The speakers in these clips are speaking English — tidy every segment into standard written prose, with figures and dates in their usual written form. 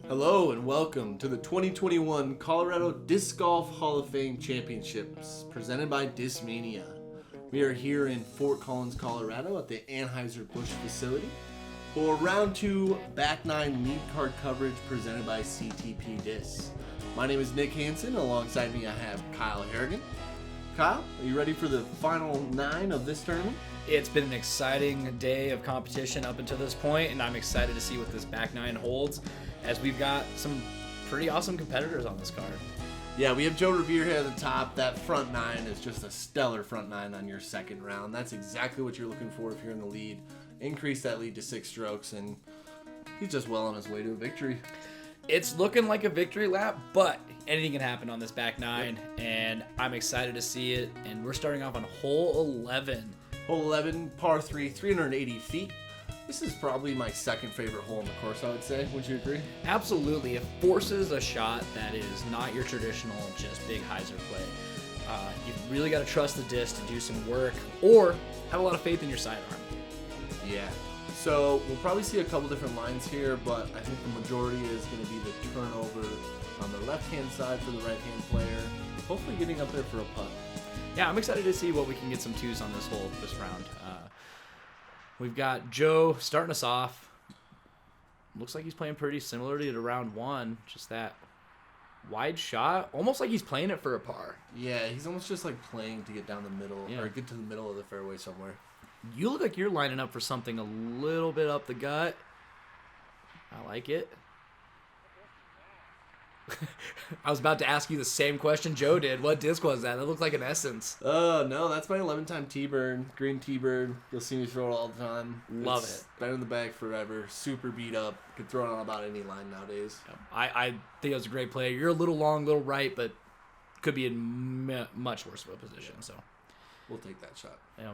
Hello and welcome to the 2021 Colorado Disc Golf Hall of Fame Championships presented by Discmania. We are here in Fort Collins, Colorado at the Anheuser-Busch facility for round 2 back 9 lead card coverage presented by CTP Disc. My name is Nick Hanson. Alongside me I have Kyle Harrigan. Kyle, are you ready for the final 9 of this tournament? It's been an exciting day of competition up until this point, and I'm excited to see what this back 9 holds, as we've got some pretty awesome competitors on this card. Yeah, we have Joe Rovere here at the top. That front 9 is just a stellar front 9 on your second round. That's exactly what you're looking for if you're in the lead. Increase that lead to 6 strokes, and he's just well on his way to a victory. It's looking like a victory lap, but anything can happen on this back 9, and I'm excited to see it. And we're starting off on hole 11. Hole 11, par 3, 380 feet. This is probably my second favorite hole in the course, I would say. Would you agree? Absolutely. It forces a shot that is not your traditional just big hyzer play. You really got to trust the disc to do some work, or have a lot of faith in your sidearm. Yeah. So we'll probably see a couple different lines here, but I think the majority is going to be the turnover on the left-hand side for the right-hand player. Hopefully getting up there for a putt. Yeah, I'm excited to see what we can get some twos on this hole this round. We've got Joe starting us off. Looks like he's playing pretty similarly to round 1. Just that wide shot, almost like he's playing it for a par. Yeah, he's almost just like playing to get down the middle, or get to the middle of the fairway somewhere. You look like you're lining up for something a little bit up the gut. I like it. I was about to ask you the same question Joe did. What disc was that? That looked like an Essence. Oh, no, that's my 11-time T-Bird. Green T-Bird. You'll see me throw it all the time. Love it. Been in the bag forever. Super beat up. Could throw it on about any line nowadays. I think it was a great play. You're a little long, little right, but could be in much worse of a position. So we'll take that shot. Yeah.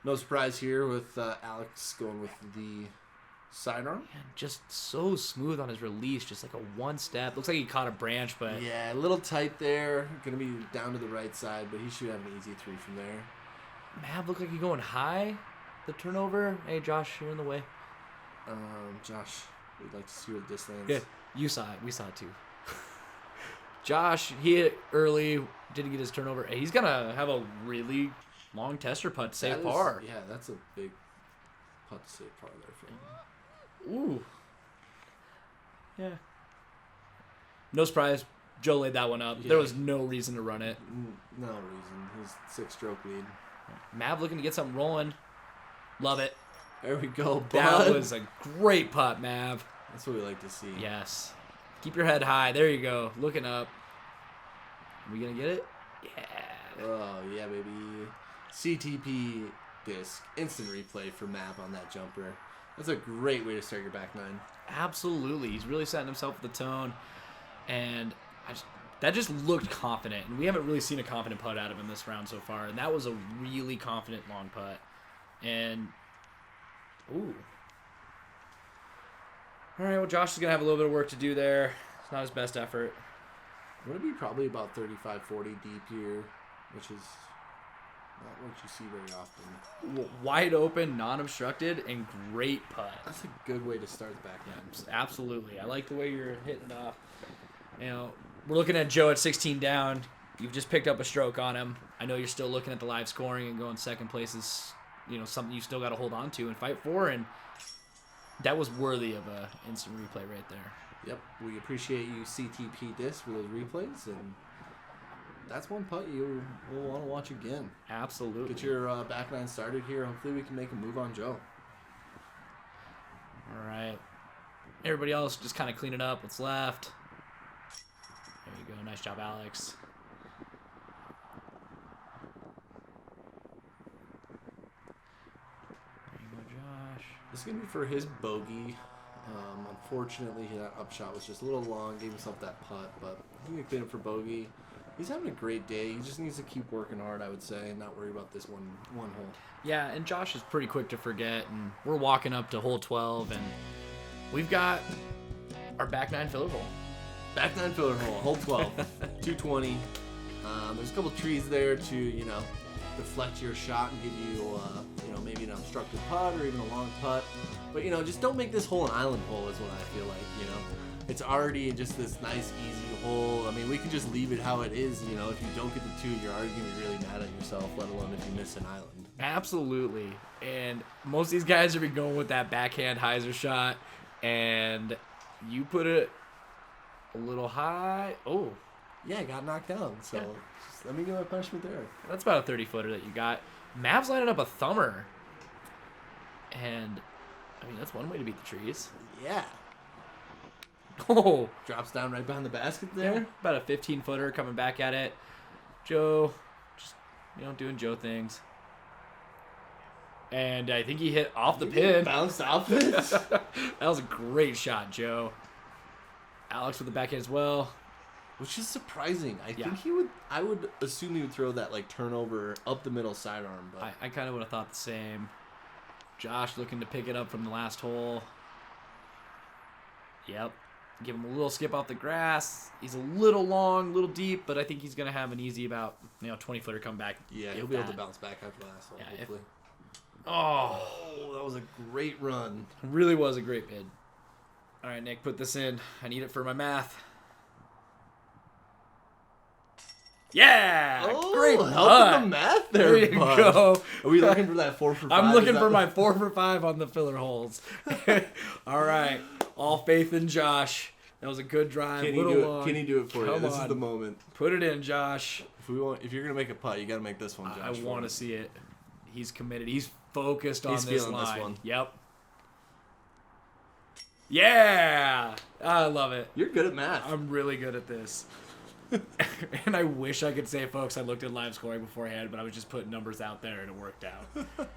No surprise here with Alex going with the sidearm. Man, just so smooth on his release, just like a one step. Looks like he caught a branch, but yeah, a little tight there. Gonna be down to the right side, but he should have an easy 3 from there. Mav looked like he's going high. The turnover. Hey, Josh, you're in the way. Josh, we'd like to see where this lands. Yeah, you saw it. We saw it too. Josh, he hit early, didn't get his turnover. He's gonna have a really long tester putt to save par. Yeah, that's a big putt to save par there for him. Ooh. Yeah. No surprise. Joe laid that one up. Yeah. There was no reason to run it. No reason. His 6-stroke lead. Mav looking to get something rolling. Love it. There we go, bud. That was a great putt, Mav. That's what we like to see. Yes. Keep your head high. There you go. Looking up. Are we going to get it? Yeah. Oh, yeah, baby. CTP disc. Instant replay for Mav on that jumper. That's a great way to start your back 9. Absolutely. He's really setting himself the tone. And that just looked confident. And we haven't really seen a confident putt out of him this round so far. And that was a really confident long putt. And, ooh. All right, well, Josh is going to have a little bit of work to do there. It's not his best effort. I'm going to be probably about 35, 40 deep here, which is not what you see very often. Wide open, non-obstructed, and great putt. That's a good way to start the back 9. Absolutely. I like the way you're hitting it off. You know, we're looking at Joe at 16 down. You've just picked up a stroke on him. I know you're still looking at the live scoring, and going second place is, something you still got to hold on to and fight for, and that was worthy of a instant replay right there. Yep, we appreciate you, CTP Disc, for those replays, and that's one putt you will want to watch again. Absolutely. Get your back 9 started here. Hopefully we can make a move on Joe. All right. Everybody else just kind of cleaning up what's left. There you go. Nice job, Alex. There you go, Josh. This is going to be for his bogey. Unfortunately, that upshot was just a little long. Gave himself that putt, but he can clean it for bogey. He's having a great day. He just needs to keep working hard, I would say, and not worry about this one hole. Yeah, and Josh is pretty quick to forget, and we're walking up to hole 12, and we've got Our back nine filler hole. Back nine filler hole, hole 12, 220. There's a couple trees there to, you know, deflect your shot and give you, you know, maybe an obstructed putt or even a long putt. But, you know, just don't make this hole an island hole is what I feel like, you know. It's already just this nice, easy hole. I mean, we could just leave it how it is, you know. If you don't get the 2, you're already going to be really mad at yourself, let alone if you miss an island. Absolutely. And most of these guys are be going with that backhand hyzer shot, and you put it a little high. Oh. Yeah, it got knocked down, so just let me get my punishment there. That's about a 30-footer that you got. Mav's lining up a thumber. And, I mean, that's one way to beat the trees. Yeah. Oh. Drops down right behind the basket there. Yeah, about a 15-footer coming back at it. Joe, just, you know, doing Joe things. And I think he hit off the pin. Bounced off it. That was a great shot, Joe. Alex with the backhand as well. Which is surprising. I would assume he would throw that like turnover up the middle sidearm, but I kind of would have thought the same. Josh looking to pick it up from the last hole. Yep. Give him a little skip off the grass. He's a little long, a little deep, but I think he's going to have an easy about, 20-footer comeback. Yeah, he'll be able to bounce back after the last hole, hopefully. Oh, that was a great run. Really was a great bid. All right, Nick, put this in. I need it for my math. Yeah! Oh, great help with the math there you bud. Go. Are we looking for that 4 for 5? I'm looking for my 4 for 5 on the filler holes. All right. All faith in Josh. That was a good drive. Can he do it for you? This is the moment. Put it in, Josh. If you're going to make a putt, you got to make this one, Josh. I want to see it. He's committed. He's focused on this feeling line. This one. Yep. Yeah! I love it. You're good at math. I'm really good at this. And I wish I could say, folks, I looked at live scoring beforehand, but I was just putting numbers out there and it worked out. All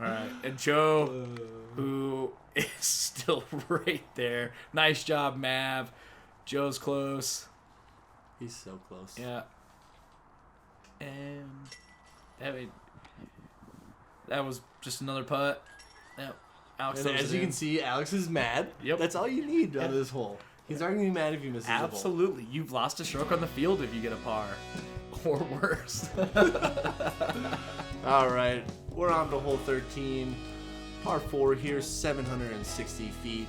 right. And Joe, who is still right there. Nice job, Mav. Joe's close. He's so close. Yeah. And that was just another putt. Yep. Alex, and as you can see, Alex is mad. Yep. That's all you need on this hole. He's already going to be mad if you miss the hole. Absolutely. You've lost a stroke on the field if you get a par. Or worse. All right. We're on to hole 13. Par 4 here, 760 feet.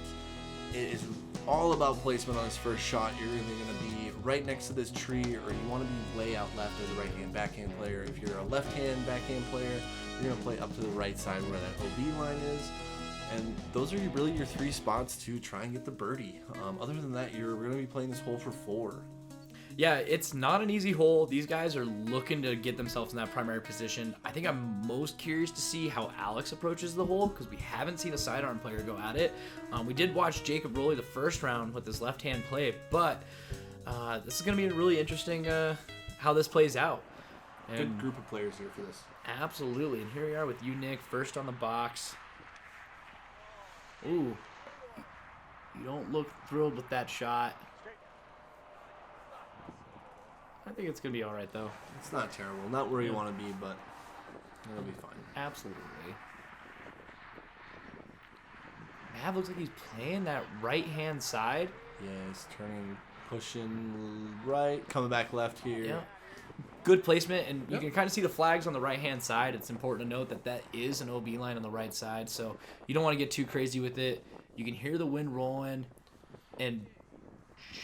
It is all about placement on this first shot. You're either going to be right next to this tree or you want to be way out left as a right-hand backhand player. If you're a left-hand backhand player, you're going to play up to the right side where that OB line is. And those are really your 3 spots to try and get the birdie. Other than that, you're going to be playing this hole for 4. Yeah, it's not an easy hole. These guys are looking to get themselves in that primary position. I think I'm most curious to see how Alex approaches the hole because we haven't seen a sidearm player go at it. We did watch Jacob Rowley the first round with his left-hand play, but this is going to be really interesting how this plays out. And good group of players here for this. Absolutely. And here we are with you, Nick, first on the box. Ooh, you don't look thrilled with that shot. I think it's going to be all right, though. It's not terrible. Not where you want to be, but it'll be fine. Absolutely. Mav looks like he's playing that right-hand side. Yeah, he's turning, pushing right, coming back left here. Yeah. Good placement, and you can kind of see the flags on the right-hand side. It's important to note that that is an OB line on the right side, so you don't want to get too crazy with it. You can hear the wind rolling, and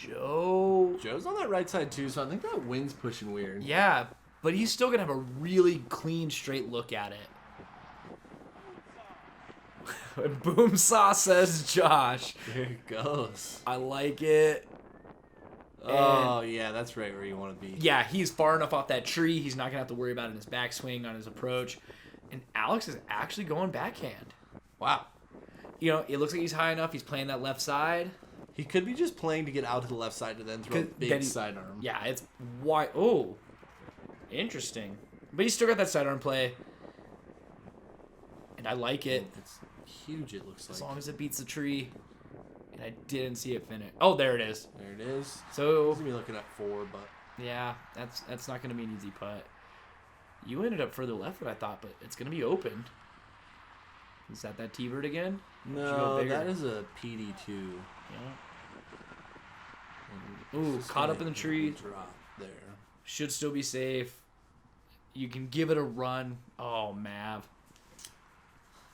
Joe's on that right side too, so I think that wind's pushing weird. Yeah, but he's still going to have a really clean, straight look at it. Boom saw, says Josh. There it goes. I like it. Oh, yeah, that's right where you want to be. Yeah, he's far enough off that tree. He's not going to have to worry about it in his backswing, on his approach. And Alex is actually going backhand. Wow. You know, it looks like he's high enough. He's playing that left side. He could be just playing to get out to the left side to then throw a big sidearm. Yeah, it's wide. Oh, interesting. But he's still got that sidearm play. And I like it. It's huge, it looks like. As long as it beats the tree. And I didn't see it finish. Oh, there it is. There it is. So he's gonna be looking at 4, but yeah, that's not gonna be an easy putt. You ended up further left than I thought, but it's gonna be open. Is that T-bird again? No, that is a PD2. Yeah. Ooh, Just caught gonna up in the tree. Drop there. Should still be safe. You can give it a run. Oh, Mav.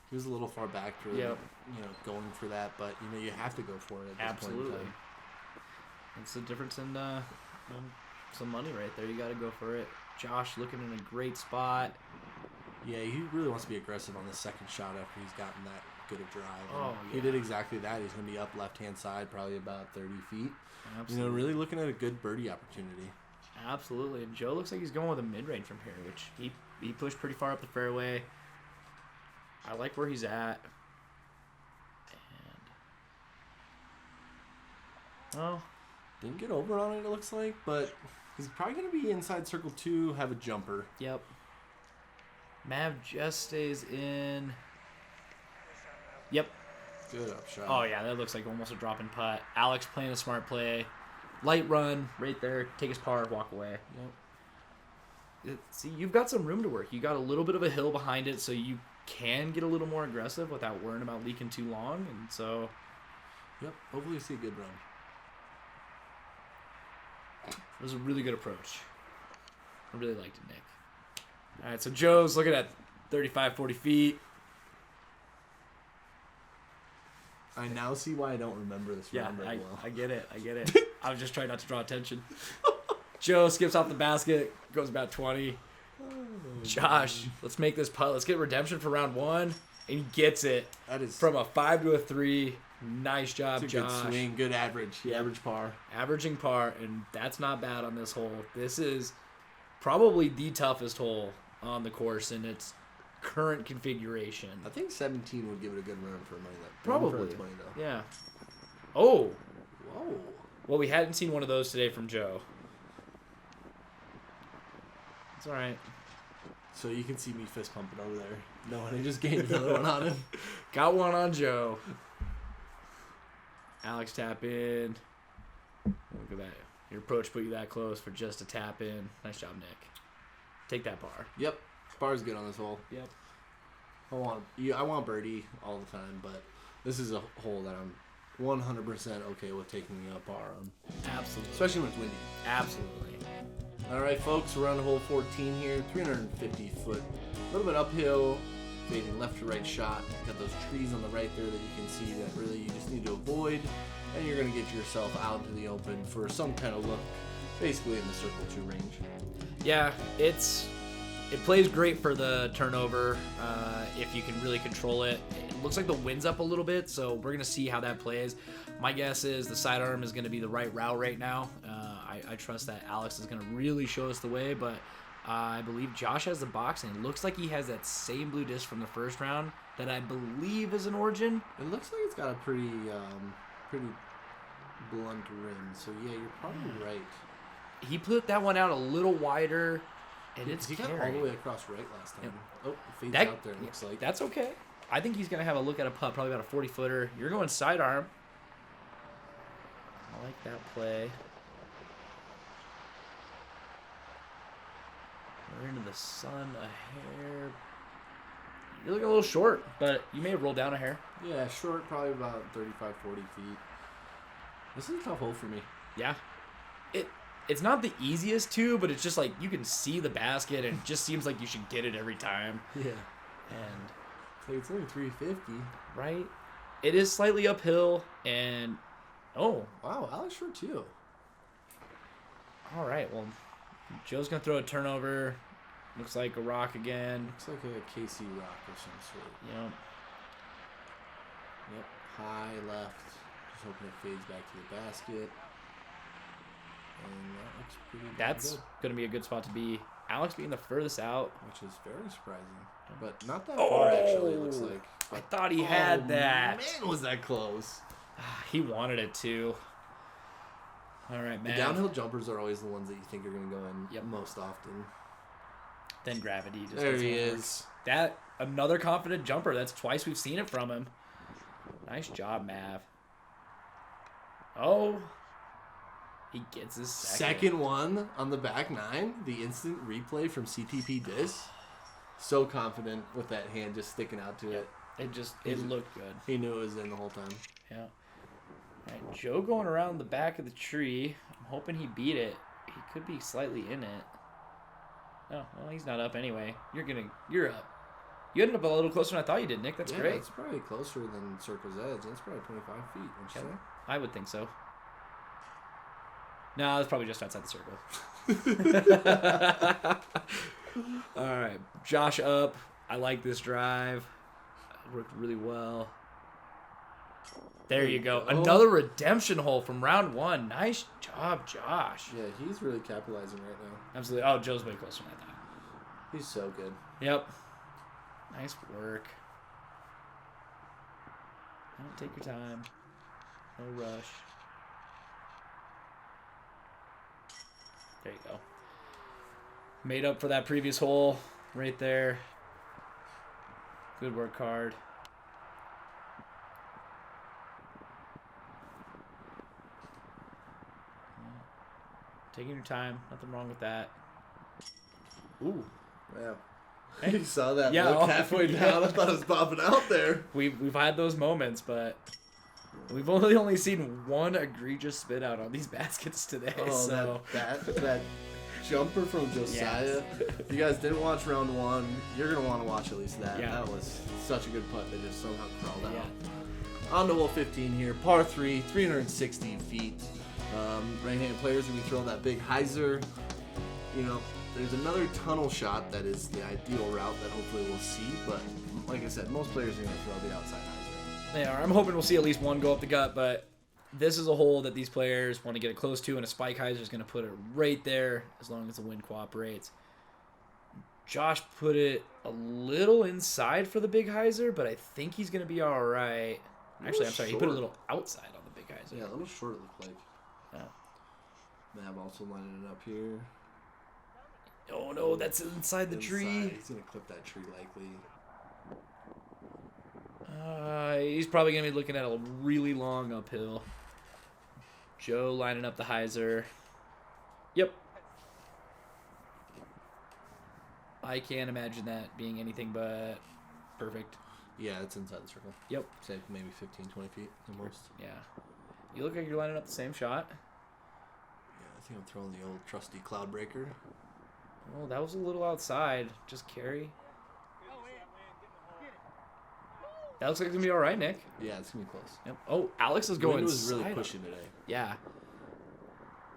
He was a little far back to going for that, but you have to go for it at this Absolutely. point in time. It's the difference in some money right there. You got to go for it. Josh looking in a great spot. Yeah, he really wants to be aggressive on the second shot after he's gotten that good a drive. Oh, He did exactly that. He's going to be up left-hand side, probably about 30 feet. Absolutely. Really looking at a good birdie opportunity. Absolutely. And Joe looks like he's going with a mid-range from here, which he pushed pretty far up the fairway. I like where he's at. And Didn't get over on it, it looks like, but he's probably going to be inside circle 2, have a jumper. Yep. Mav just stays in. Yep. Good upshot. Oh, yeah, that looks like almost a drop and putt. Alex playing a smart play. Light run right there. Take his par, walk away. Yep. See, you've got some room to work. You got a little bit of a hill behind it, so you can get a little more aggressive without worrying about leaking too long. And so, Yep. Hopefully you see a good run. it was a really good approach. I really liked it, Nick. All right, so Joe's looking at 35, 40 feet. I now see why I don't remember this round very well. I get it. I was just trying not to draw attention. Joe skips off the basket, goes about 20. Josh, let's make this putt. Let's get redemption for round 1. And he gets it. That is From a 5 to a 3. Nice job, It's a Josh. good swing, good average. Yep. Average par. Averaging par, and that's not bad on this hole. This is probably the toughest hole on the course in its current configuration. I think 17 would give it a good run for money. Probably. For 20 though. Yeah. Oh. Whoa. Well, we hadn't seen one of those today from Joe. It's all right. So you can see me fist pumping over there. No, I just gained another one on him. Got one on Joe. Alex tap in. Look at that. Your approach put you that close for just a tap in. Nice job, Nick. Take that par. Yep. Bar's good on this hole. Yep. I want birdie all the time, but this is a hole that I'm 100% okay with taking a par on. Absolutely. Especially when it's windy. Absolutely. All right, folks, we're on hole 14 here. 350 foot. A little bit uphill. Fading left to right shot. Got those trees on the right there that you can see that really you just need to avoid. And you're going to get yourself out into the open for some kind of look, basically in the circle 2 range. Yeah, it plays great for the turnover if you can really control it. It looks like the wind's up a little bit, so we're going to see how that plays. My guess is the sidearm is going to be the right route right now. I trust that Alex is going to really show us the way, but I believe Josh has the box, and it looks like he has that same blue disc from the first round that I believe is an Origin. It looks like it's got a pretty blunt rim, so yeah, you're probably right. He put that one out a little wider, and it's He got all the way across right last time. Yep. Oh, it fades out there, it looks like. That's okay. I think he's going to have a look at a putt, probably about a 40-footer. You're going sidearm. I like that play. We're into the sun a hair. You're looking a little short, but you may have rolled down a hair. Yeah, short, probably about 35, 40 feet. This is a tough hole for me. Yeah. It's not the easiest to, but it's just like you can see the basket, and it just seems like you should get it every time. Yeah. And It's only 350. right? It is slightly uphill, and Wow, Alex short too. all right. Well, Joe's gonna throw a turnover. Looks like a rock again. Looks like a KC rock of some sort. Yep. Yep. High left. Just hoping it fades back to the basket. And that looks pretty That's good. gonna be a good spot to be. Alex being the furthest out. Which is very surprising. But not that far, actually, it looks like. I thought he had that. Man, was that close. He wanted it to. All right, The man. downhill jumpers are always the ones that you think are going to go in Yep. most often. Then gravity just There doesn't he work. is. That another confident jumper. That's twice we've seen it from him. Nice job, Mav. Oh, he gets his Second one on the back nine. The instant replay from CTP Disc. So confident with that hand just sticking out to it. It looked good. He knew it was in the whole time. Yeah. All right, Joe going around the back of the tree. I'm hoping he beat it. He could be slightly in it. Oh, well, he's not up anyway. You're up. You ended up a little closer than I thought you did, Nick. That's great. It's probably closer than Circle's Edge. It's probably 25 feet, wouldn't you say? I would think so. No, it's probably just outside the circle. All right, Josh up. I like this drive. It worked really well. There you go. Another redemption hole from round 1. Nice job, Josh. Yeah, he's really capitalizing right now. Absolutely. Oh, Joe's way closer than I thought. He's so good. Yep. Nice work. Don't take your time. No rush. There you go. Made up for that previous hole right there. Good work hard. Taking your time. Nothing wrong with that. Ooh. Wow. Hey. You saw that Yeah, look halfway down. I thought it was popping out there. We've had those moments, but we've only seen one egregious spit out on these baskets today. Oh, so that jumper from Josiah. If you guys didn't watch round 1, you're gonna want to watch at least that. Yeah. That was such a good putt that just somehow crawled out. Yeah. On to hole 15 here, par 3, 360 feet. Right-handed players are gonna be throwing that big hyzer. You know, there's another tunnel shot that is the ideal route that hopefully we'll see. But like I said, most players are gonna throw the outside hyzer. They are. I'm hoping we'll see at least one go up the gut, but this is a hole that these players want to get it close to, and a spike hyzer is going to put it right there as long as the wind cooperates. Josh put it a little inside for the big hyzer, but I think he's going to be all right. Actually, I'm sorry, he put it a little outside on the big hyzer. Yeah, a little short it looked like. Oh. Mav also lining it up here. Oh no, that's inside the tree. He's going to clip that tree likely. He's probably going to be looking at a really long uphill. Joe lining up the hyzer. Yep. I can't imagine that being anything but perfect. Yeah, it's inside the circle. Yep. Say maybe 15, 20 feet at most. Yeah. You look like you're lining up the same shot. Yeah, I think I'm throwing the old trusty cloud breaker. Oh, that was a little outside. Just carry. That looks like it's going to be all right, Nick. Yeah, it's going to be close. Yep. Oh, Alex is The going wind was really sidearm. pushing today. Yeah.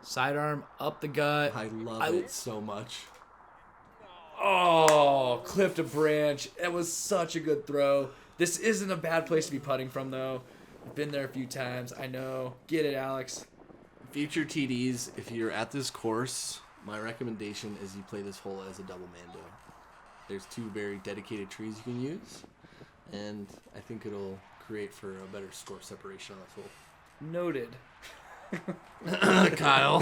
Sidearm, up the gut. I love it so much. Oh, clipped a branch. That was such a good throw. This isn't a bad place to be putting from, though. I've been there a few times. I know. Get it, Alex. Future TDs, if you're at this course, my recommendation is you play this hole as a double mando. There's 2 very dedicated trees you can use, and I think it'll create for a better score separation on this hole. Noted. Kyle.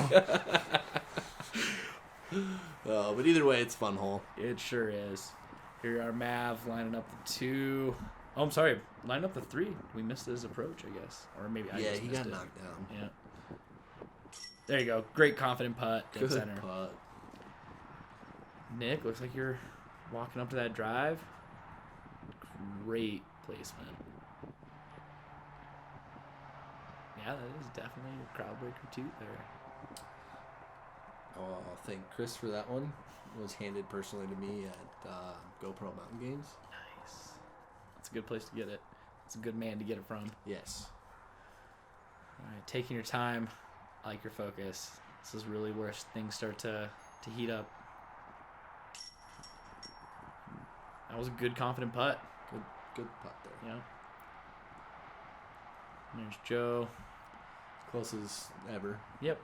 But either way, it's a fun hole. It sure is. Here are Mav lining up the 2. Oh, I'm sorry. Lining up the 3. We missed his approach, I guess. Or maybe I just he missed got it. knocked down. Yeah. There you go. Great confident putt. Dead Good center. putt. Nick, looks like you're walking up to that drive. Great placement. Yeah, that is definitely a crowd breaker too there. Oh, I'll thank Chris for that one. It was handed personally to me at GoPro Mountain Games. Nice. That's a good place to get it. It's a good man to get it from. Yes. All right, taking your time. I like your focus. This is really where things start to heat up. That was a good, confident putt. Good putt there. Yeah. There's Joe. Close as ever. Yep.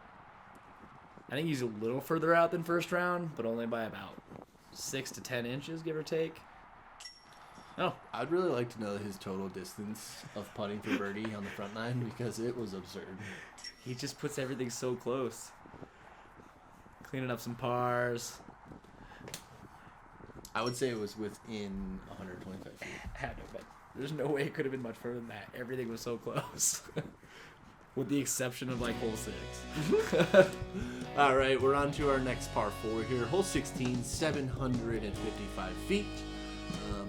I think he's a little further out than first round, but only by about 6 to 10 inches, give or take. Oh. I'd really like to know his total distance of putting for birdie on the front nine because it was absurd. He just puts everything so close. Cleaning up some pars. I would say it was within 125 feet. Had to have been. There's no way it could have been much further than that. Everything was so close. With the exception of like hole 6. All right, we're on to our next par 4 here. Hole 16, 755 feet.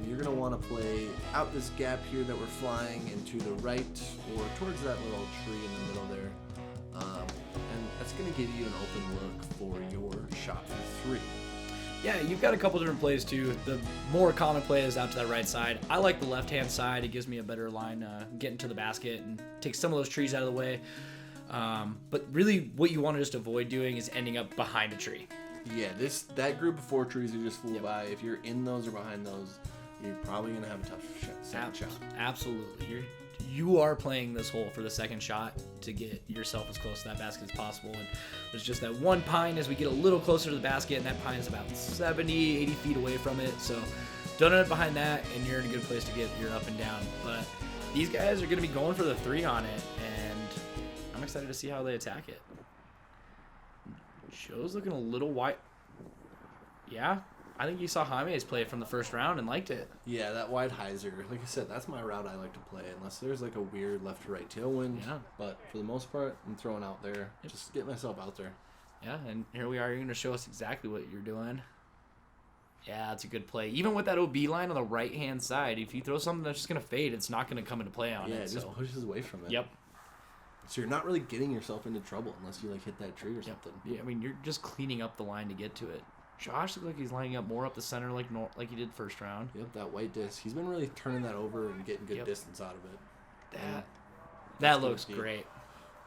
You're going to want to play out this gap here that we're flying into the right or towards that little tree in the middle there. And that's going to give you an open look for your shot for 3. Yeah, you've got a couple different plays too. The more common play is out to that right side. I like the left-hand side. It gives me a better line getting to the basket and take some of those trees out of the way. But really what you want to just avoid doing is ending up behind a tree. Yeah, that group of 4 trees you just flew by, if you're in those or behind those, you're probably going to have a tough second shot. Absolutely. You are playing this hole for the second shot to get yourself as close to that basket as possible. And there's just that one pine as we get a little closer to the basket, and that pine is about 70, 80 feet away from it. So don't end up behind that, and you're in a good place to get your up and down. But these guys are going to be going for the 3 on it, and I'm excited to see how they attack it. Joe's looking a little wide. Yeah, I think you saw Jaime's play from the first round and liked it. Yeah, that wide hyzer. Like I said, that's my route I like to play, unless there's like a weird left to right tailwind. Yeah. But for the most part, I'm throwing out there. Just get myself out there. Yeah, and here we are. You're going to show us exactly what you're doing. Yeah, that's a good play. Even with that OB line on the right-hand side, if you throw something that's just going to fade, it's not going to come into play on it. Yeah, it just pushes away from it. Yep. So you're not really getting yourself into trouble unless you like hit that tree or something. Yeah, I mean, you're just cleaning up the line to get to it. Josh looked like he's lining up more up the center like he did first round. Yep, that white disc. He's been really turning that over and getting good distance out of it. That looks great.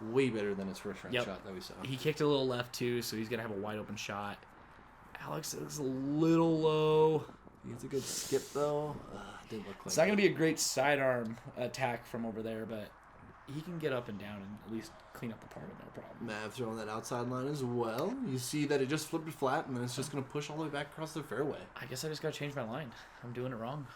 Way better than his first round shot that we saw. He kicked a little left too, so he's going to have a wide open shot. Alex looks a little low. He gets a good skip though. Didn't look like it's not going to be a great sidearm attack from over there, but he can get up and down and at least clean up the par with no problem. Mav throwing that outside line as well. You see that it just flipped it flat, and then it's just going to push all the way back across the fairway. I guess I just got to change my line. I'm doing it wrong.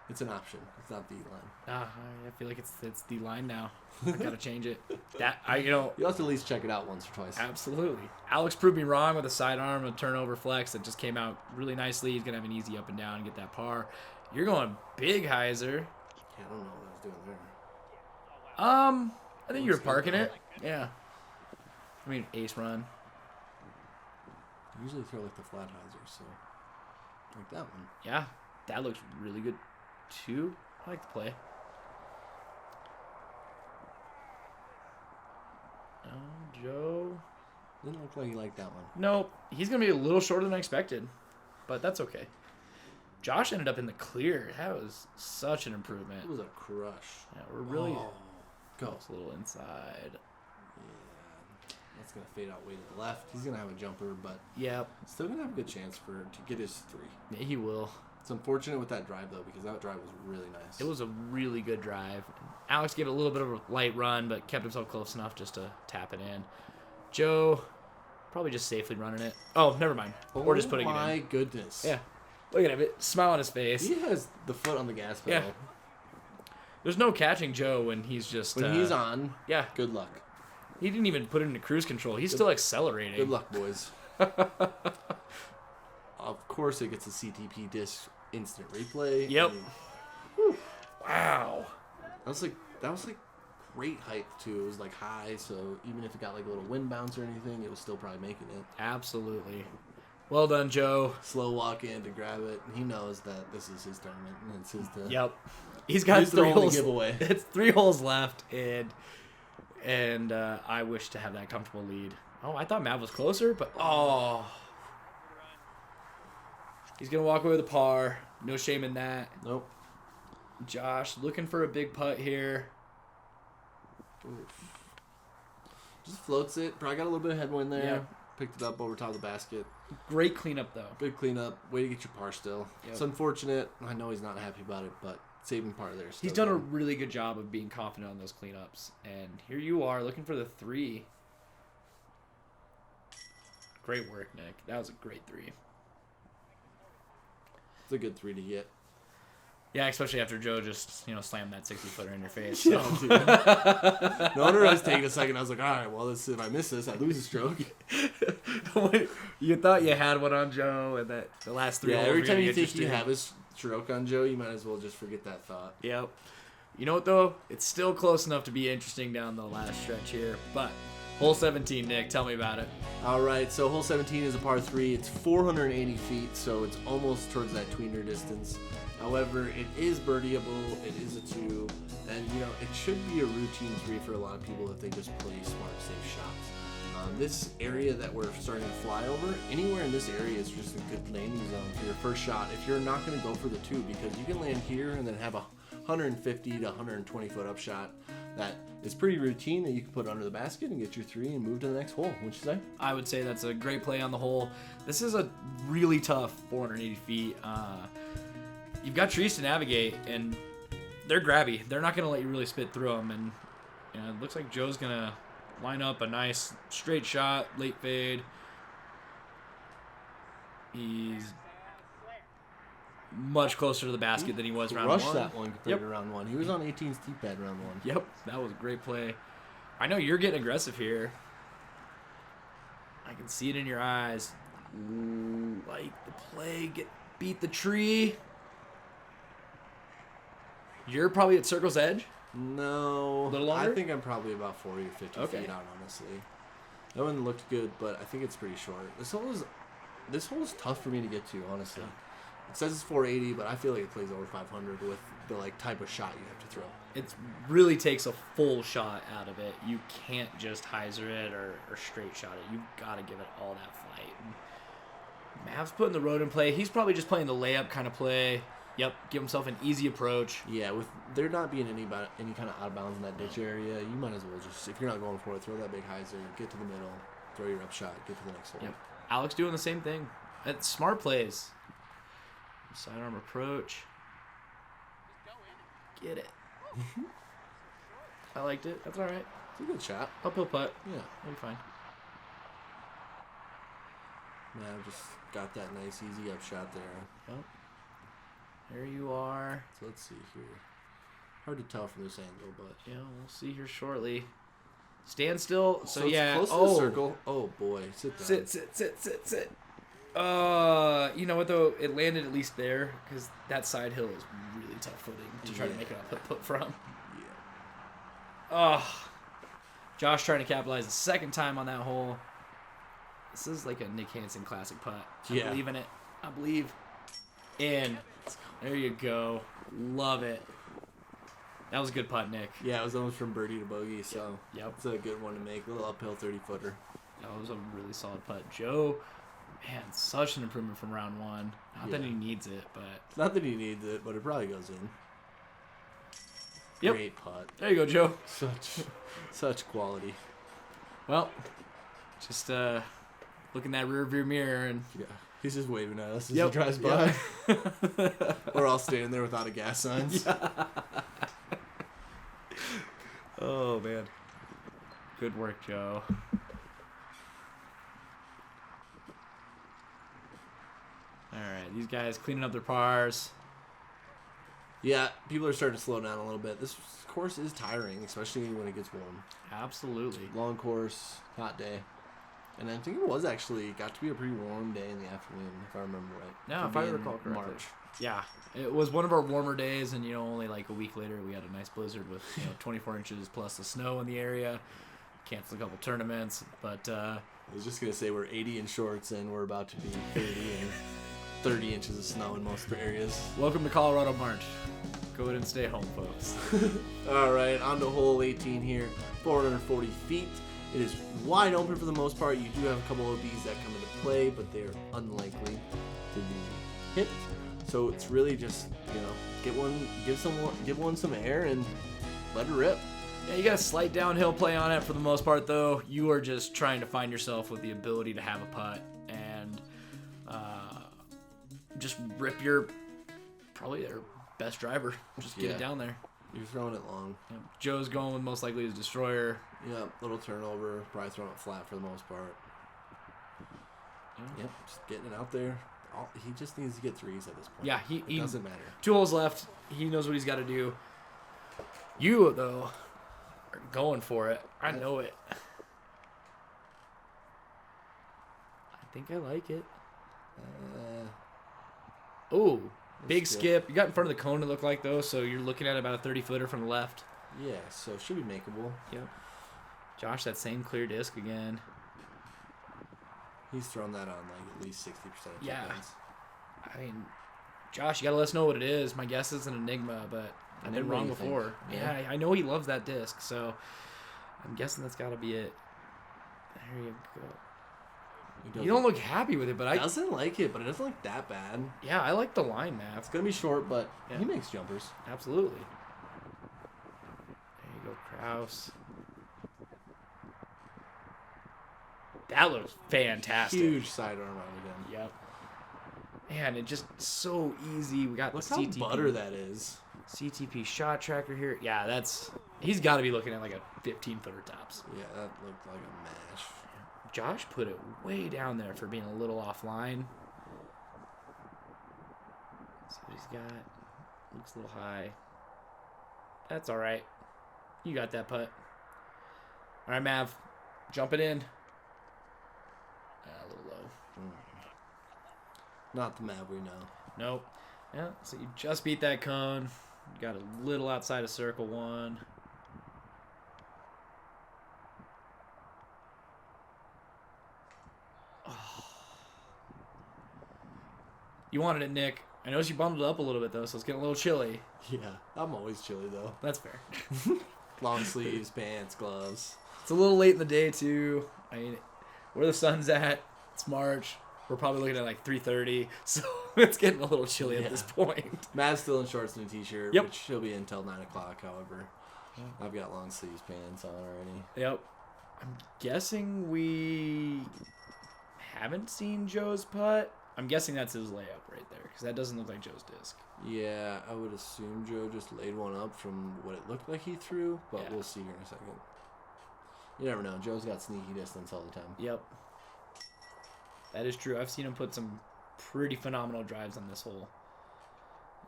It's an option. It's not the line. I feel like it's the line now. I got to change it. You have to at least check it out once or twice. Absolutely. Alex proved me wrong with a sidearm, a turnover flex that just came out really nicely. He's going to have an easy up and down and get that par. You're going big hyzer. Yeah, I don't know what I was doing there. I think you were parking it. Yeah. I mean, ace run. I usually throw like the flat hyzer, so like that one. Yeah, that looks really good too. I like the play. Joe. Didn't look like he liked that one. Nope. He's going to be a little shorter than I expected, but that's okay. Josh ended up in the clear. That was such an improvement. It was a crush. Yeah, we're really... Go. It's a little inside. Yeah. That's going to fade out way to the left. He's going to have a jumper, but yep. Still going to have a good chance to get his 3. Yeah, he will. It's unfortunate with that drive, though, because that drive was really nice. It was a really good drive. Alex gave it a little bit of a light run, but kept himself close enough just to tap it in. Joe, probably just safely running it. Oh, never mind. Or just putting it in. Oh, my goodness. Yeah. Look at him. Smile on his face. He has the foot on the gas pedal. Yeah. There's no catching Joe when he's just... When he's on, yeah. Good luck. He didn't even put it into cruise control. He's still accelerating. Good luck, boys. Of course, it gets a CTP disc instant replay. Yep. Wow. That was like great height too. It was like high, so even if it got like a little wind bounce or anything, it was still probably making it. Absolutely. Well done, Joe. Slow walk in to grab it. He knows that this is his tournament and it's his to. Yep. He's got 3 holes. Giveaway. It's 3 holes left, and I wish to have that comfortable lead. Oh, I thought Mav was closer, but he's gonna walk away with a par. No shame in that. Nope. Josh looking for a big putt here. Oof. Just floats it. Probably got a little bit of headwind there. Yeah. Picked it up over top of the basket. Great cleanup though. Good cleanup. Way to get your par still. Yep. It's unfortunate. I know he's not happy about it, but saving par there. He's done a really good job of being confident on those cleanups. And here you are looking for the 3. Great work, Nick. That was a great 3. It's a good 3 to get. Yeah, especially after Joe just, slammed that 60-footer in your face. So. Yeah, no wonder I was taking a second. I was like, all right, well, if I miss this, I lose a stroke. You thought you had one on Joe, and that the last 3 holes every time you think you have a stroke on Joe, you might as well just forget that thought. Yep. You know what, though? It's still close enough to be interesting down the last stretch here. But Hole 17, Nick. Tell me about it. All right, so hole 17 is a par 3. It's 480 feet, so it's almost towards that tweener distance. However, it is birdieable. It is a 2, and it should be a routine 3 for a lot of people if they just play smart, safe shots. This area that we're starting to fly over, anywhere in this area is just a good landing zone for your first shot. If you're not going to go for the 2, because you can land here and then have a 150 to 120 foot up shot that is pretty routine that you can put under the basket and get your 3 and move to the next hole. What'd you say? I would say that's a great play on the hole. This is a really tough 480 feet. You've got trees to navigate, and they're grabby. They're not going to let you really spit through them. And it looks like Joe's going to line up a nice straight shot, late fade. He's much closer to the basket than he was round 1. Rushed that one compared to round 1. He was on 18's deep pad round 1. Yep, that was a great play. I know you're getting aggressive here. I can see it in your eyes. Ooh, like the play, beat the tree. You're probably at circle's edge? No. A little longer? I think I'm probably about 40 or 50 feet out, honestly. That one looked good, but I think it's pretty short. This hole is tough for me to get to, honestly. It says it's 480, but I feel like it plays over 500 with the type of shot you have to throw. It really takes a full shot out of it. You can't just hyzer it or straight shot it. You've got to give it all that flight. And Mav's putting the road in play. He's probably just playing the layup kind of play. Yep, give himself an easy approach. Yeah, with there not being any kind of out of bounds in that ditch area, you might as well just, if you're not going for it, throw that big hyzer, get to the middle, throw your up shot, get to the next hole. Yep. Alex doing the same thing. That's smart plays. Sidearm approach. Get it. I liked it. That's all right. It's a good shot. Uphill putt. Yeah. That'll be fine. Mav just got that nice, easy up shot there. Yep. There you are. So let's see here. Hard to tell from this angle, but yeah, we'll see here shortly. Stand still. So it's yeah. close to the circle. Oh boy, sit down. Sit. You know what though? It landed at least there because that side hill is really tough footing to try to make it up put from. Yeah. Oh, Josh trying to capitalize the second time on that hole. This is like a Nick Hanson classic putt. I believe in it. I believe in. There you go. Love it. That was a good putt, Nick. Yeah, it was almost from birdie to bogey, so yep. It's a good one to make. A little uphill 30-footer. That was a really solid putt. Joe, man, such an improvement from round 1. Not that he needs it, but... It's not that he needs it, but it probably goes in. Yep. Great putt. There you go, Joe. Such quality. Well, just look in that rearview mirror and... Yeah. He's just waving at us as he drives by. We're all standing there without a gas signs. Yeah. Oh, man. Good work, Joe. All right, these guys cleaning up their pars. Yeah, people are starting to slow down a little bit. This course is tiring, especially when it gets warm. Absolutely. Long course, hot day. And I think it was actually got to be a pretty warm day in the afternoon, if I remember right. No, if I recall correctly. March. Yeah, it was one of our warmer days, and only like a week later we had a nice blizzard with 24 inches plus the snow in the area. Canceled a couple tournaments, but I was just gonna say we're 80 in shorts, and we're about to be 30 and 30 inches of snow in most areas. Welcome to Colorado March. Go ahead and stay home, folks. All right, on to hole 18 here, 440 feet. It is wide open for the most part. You do have a couple of OBs that come into play, but they are unlikely to be hit. So it's really just, give one some air and let it rip. Yeah, you got a slight downhill play on it for the most part, though. You are just trying to find yourself with the ability to have a putt and just rip probably their best driver. Just get it down there. You're throwing it long. Yep. Joe's going with most likely his destroyer. Yep, little turnover. Probably throwing it flat for the most part. Yep, just getting it out there. He just needs to get threes at this point. Yeah, it doesn't matter. 2 holes left. He knows what he's got to do. You, though, are going for it. I know it. I think I like it. Ooh, big skip. You got in front of the cone, it looked like, though, so you're looking at about a 30-footer from the left. Yeah, so it should be makeable. Yep. Josh, that same clear disc again. He's thrown that on like at least 60% of Yeah. times. I mean, Josh, you got to let us know what it is. My guess is an Enigma, but I've been wrong before. Yeah, I know he loves that disc, so I'm guessing that's got to be it. There you go. You don't look happy with it, but He doesn't like it, but it doesn't look that bad. Yeah, I like the line map. It's going to be short, but he makes jumpers. Absolutely. There you go, Krause. That looks fantastic. Huge sidearm out again. Yep. Man, it just so easy. We got Look the how CTP. butter that is. CTP shot tracker here. Yeah, he's got to be looking at like a 15-footer tops. Yeah, that looked like a mash. Josh put it way down there for being a little offline. See what he's got. Looks a little high. That's all right. You got that putt. All right, Mav. Jump it in. A little low. Not the map we know. Nope. Yeah, so you just beat that cone. You got a little outside of circle one. Oh. You wanted it, Nick. I noticed you bundled it up a little bit, though, so it's getting a little chilly. Yeah, I'm always chilly, though. That's fair. Long sleeves, pants, gloves. It's a little late in the day, too. I mean, where the sun's at, it's March. We're probably looking at like 3:30, so it's getting a little chilly at this point. Matt's still in shorts and a t-shirt, Yep. which he'll be until 9 o'clock, however. I've got long sleeves pants on already. Yep. I'm guessing we haven't seen Joe's putt. I'm guessing that's his layup right there, because that doesn't look like Joe's disc. Yeah, I would assume Joe just laid one up from what it looked like he threw, but we'll see here in a second. You never know. Joe's got sneaky distance all the time. Yep. That is true. I've seen him put some pretty phenomenal drives on this hole.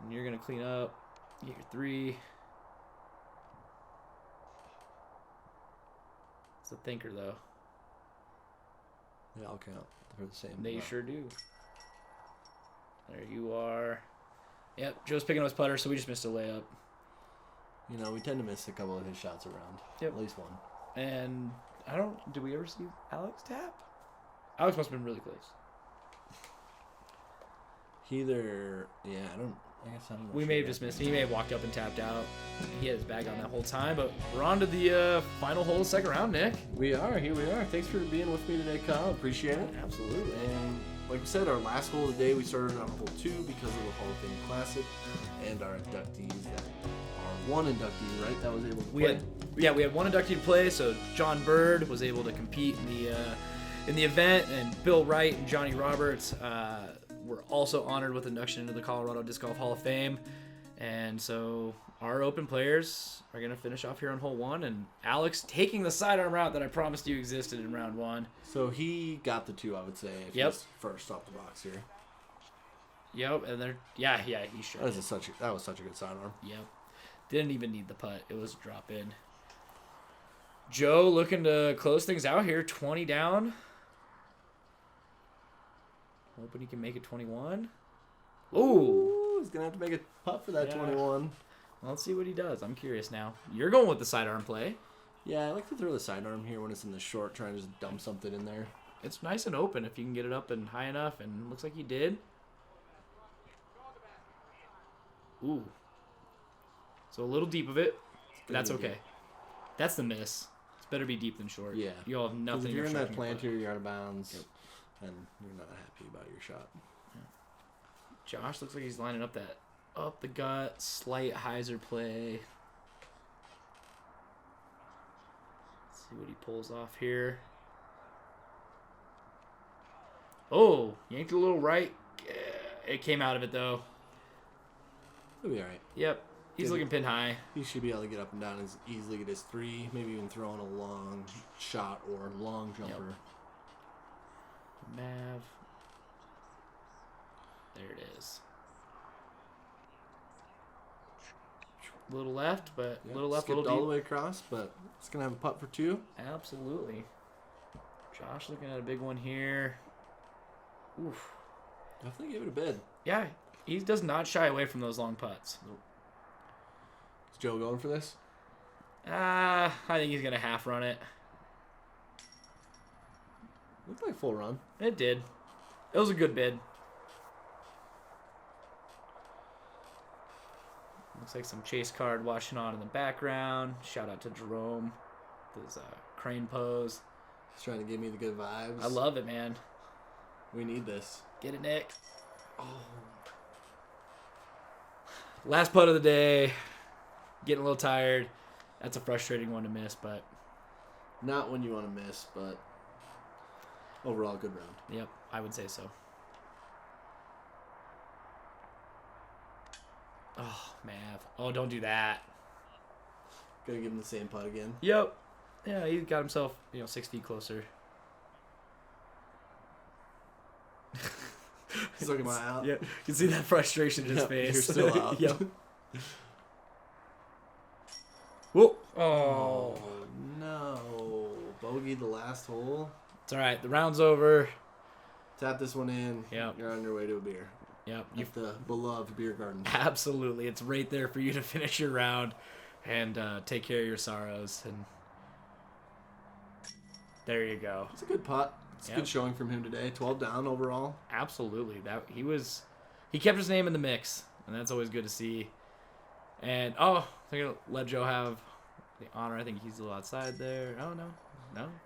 And you're going to clean up. Get your 3. It's a thinker, though. Yeah, I'll count for the same. They sure do. There you are. Yep, Joe's picking up his putter, so we just missed a layup. You know, we tend to miss a couple of his shots around. Yep. At least one. And did we ever see Alex tap? Alex must have been really close. I guess I don't know. We may have just missed him. He may have walked up and tapped out. He had his bag on that whole time, but we're on to the final hole of the second round, Nick. Here we are. Thanks for being with me today, Kyle. Appreciate it. Absolutely. And like we said, our last hole of the day, we started on hole 2 because of the Hall of Fame Classic and our inductees that are one inductee, right? That was able to play. We had one inductee to play, so John Bird was able to compete in the event, and Bill Wright and Johnny Roberts were also honored with induction into the Colorado Disc Golf Hall of Fame. And so our open players are going to finish off here on hole 1, and Alex taking the sidearm route that I promised you existed in round 1. So he got the 2, I would say, if he's first off the box here. Yep, and he sure That was such a good sidearm. Yep. Didn't even need the putt. It was a drop in. Joe looking to close things out here, 20 down. Hoping he can make it 21. Ooh. He's going to have to make a putt for that 21. Well, let's see what he does. I'm curious now. You're going with the sidearm play. Yeah, I like to throw the sidearm here when it's in the short, trying to just dump something in there. It's nice and open if you can get it up and high enough, and looks like he did. Ooh. So a little deep of it. That's okay. Deep. That's the miss. It's better be deep than short. Yeah. You all have nothing. If you're in that plant planter, you're out of bounds, and you're not happy about your shot. Josh looks like he's lining up that up the gut, slight hyzer play. Let's see what he pulls off here. Oh, yanked a little right. It came out of it, though. He'll be all right. Yep. He's looking pin high. He should be able to get up and down as easily, get his 3, maybe even throw in a long shot or long jumper. Yep. Mav. There it is. A little left, but a little left, a little deep. All the way across, but it's going to have a putt for 2. Absolutely. Josh looking at a big one here. Oof. Definitely give it a bid. Yeah, he does not shy away from those long putts. Nope. Is Joe going for this? I think he's going to half run it. Looked like full run. It did. It was a good bid. Looks like some chase card washing on in the background. Shout out to Jerome. His crane pose. He's trying to give me the good vibes. I love it, man. We need this. Get it, Nick. Oh. Last putt of the day. Getting a little tired. That's a frustrating one to miss, but... Not when you want to miss, but overall good round. Yep, I would say so. Oh, Mav. Oh, don't do that. Gotta give him the same putt again. Yep. Yeah, he got himself, 6 feet closer. He's looking my out. Yeah, you can see that frustration in his face. You're still out. Yep. Whoa. Oh. Oh, no. Bogey the last hole. It's all right. The round's over. Tap this one in. Yep. You're on your way to a beer. Yep. At the beloved Biergarten. Absolutely. It's right there for you to finish your round and take care of your sorrows. And there you go. It's a good putt. It's a good showing from him today. 12 down overall. Absolutely. He kept his name in the mix, and that's always good to see. And I'm gonna let Joe have the honor. I think he's a little outside there. Oh no.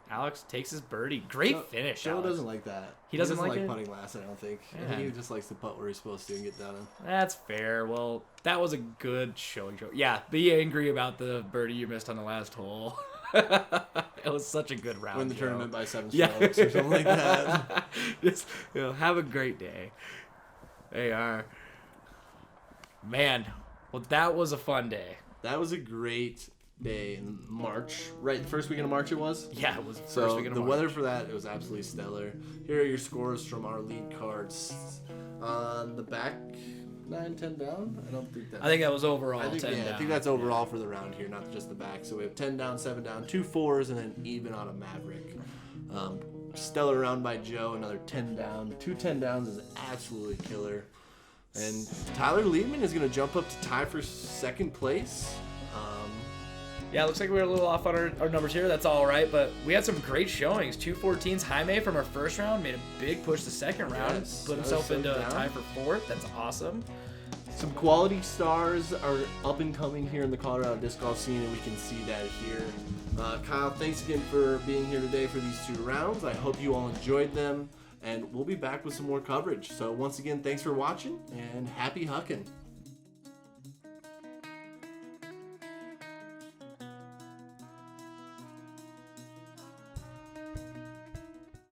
Alex takes his birdie. Great finish. Joe Alex. doesn't like that. He doesn't like it? putting last, I don't think. Yeah. I think he just likes to putt where he's supposed to and get down in. That's fair. Well, that was a good showing, Joe. Yeah, be angry about the birdie you missed on the last hole. It was such a good round. Win the Joe. tournament by 7 strokes or something like that. Just have a great day. They are. Man, well, that was a fun day. That was a great day in March. Right, the first weekend of March it was? Yeah, it was the So first weekend of the March. weather for that, it was absolutely stellar. Here are your scores from our lead cards. On the back, 9, 10 down? I think that was overall 10 down. I think that's overall for the round here, not just the back. So we have 10 down, 7 down, 2 4s, and then even on a Maverick. Stellar round by Joe, another 10 down. 2 10 downs is absolutely killer. And Tyler Liebman is going to jump up to tie for second place. Yeah, it looks like we were a little off on our numbers here. That's all right, but we had some great showings. 214s. Jaime from our first round made a big push the second round. Yes, Put himself into a down. tie for fourth. That's awesome. Some quality stars are up and coming here in the Colorado disc golf scene, and we can see that here. Kyle, thanks again for being here today for these 2 rounds. I hope you all enjoyed them, and we'll be back with some more coverage. So once again, thanks for watching, and happy hucking.